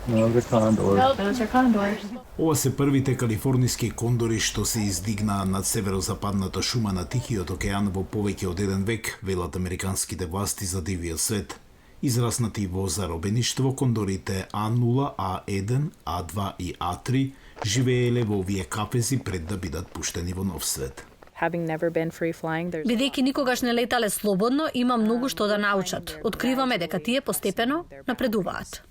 No, the condor. Nope, those are condors. Ова се првите калифорниски кондори што се издигнаа над северозападната шума на Тихиот океан во повеќе од еден век, велат американските власти за дивиот свет. Израснати во заробеништво, кондорите А0, А1, А2 и А3 живееле во овие кафези пред да бидат пуштени во нов свет. Бидејќи никогаш не летале слободно, има многу што да научат. Откриваме дека тие постепено напредуваат.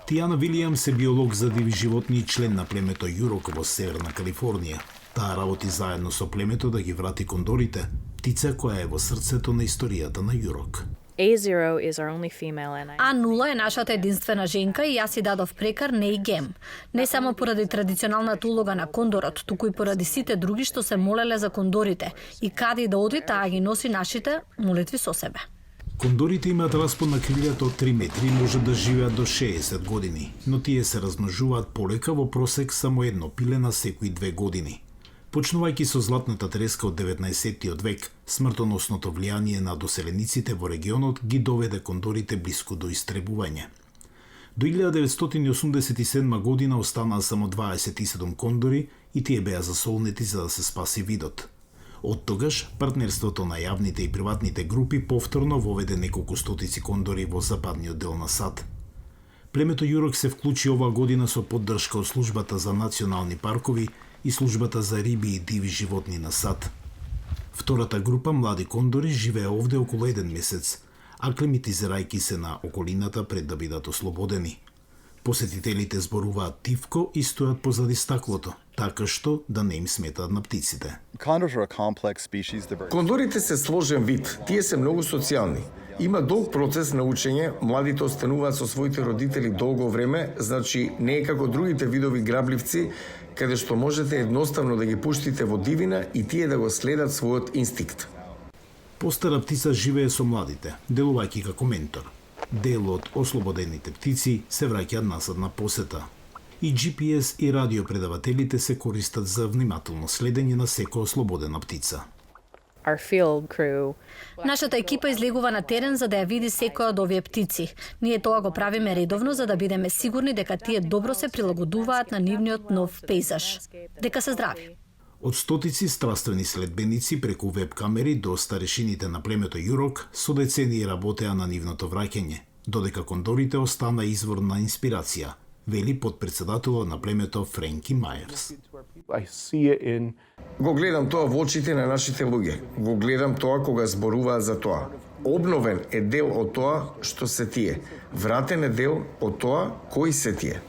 Тијана Вилијамс е биолог за диви животни и член на племето Јурок во Северна Калифорнија. Таа работи заедно со племето да ги врати кондорите, птица која е во срцето на историјата на Јурок. А0 е нашата единствена женка и јас си дадов прекар Неј Гем. Не само поради традиционалната улога на кондорот, туку и поради сите други што се молеле за кондорите и каде и да оди, таа ги носи нашите молитви со себе. Кондорите имаат распон на крилјата од 3 метри и можат да живеат до 60 години, но тие се размножуваат полека, во просек само едно пиле на секои 2 години. Почнувајќи со златната треска од 19-тиот век, смртоносното влијание на доселениците во регионот ги доведе кондорите блиску до истребување. До 1987 година останаа само 27 кондори и тие беа засолнети за да се спаси видот. Од тогаш, партнерството на јавните и приватните групи повторно воведе неколку стотици кондори во западниот дел на САД. Племето Јурок се вклучи оваа година со поддршка од Службата за национални паркови и Службата за риби и диви животни на САД. Втората група млади кондори живее овде околу 1 месец, аклиматизирајќи се на околината пред да бидат ослободени. Посетителите зборуваат тивко и стојат позади стаклото, така што да не им сметаат на птиците. Кондорите се сложен вид, тие се многу социјални. Има долг процес на учење, младите остануваат со своите родители долго време, значи не е како другите видови грабливци, каде што можете едноставно да ги пуштите во дивина и тие да го следат својот инстинкт. Постара птица живее со младите, делувајќи како ментор. Дел од ослободените птици се враќаат насад на посета. И GPS и радиопредавателите се користат за внимателно следење на секоја ослободена птица. Нашата екипа излегува на терен за да ја види секоја од овие птици. Ние тоа го правиме редовно за да бидеме сигурни дека тие добро се прилагодуваат на нивниот нов пейзаж. Дека се здрави. Од стотици страствени следбеници преку веб-камери до старешините на племето Јурок со децении работеа на нивното враќање, додека кондорите остана извор на инспирација, вели подпредседателот на племето Френки Мајерс. Го гледам тоа во очите на нашите луѓе. Го гледам тоа кога зборуваат за тоа. Обновен е дел од тоа што се тие. Вратен е дел од тоа кои се тие.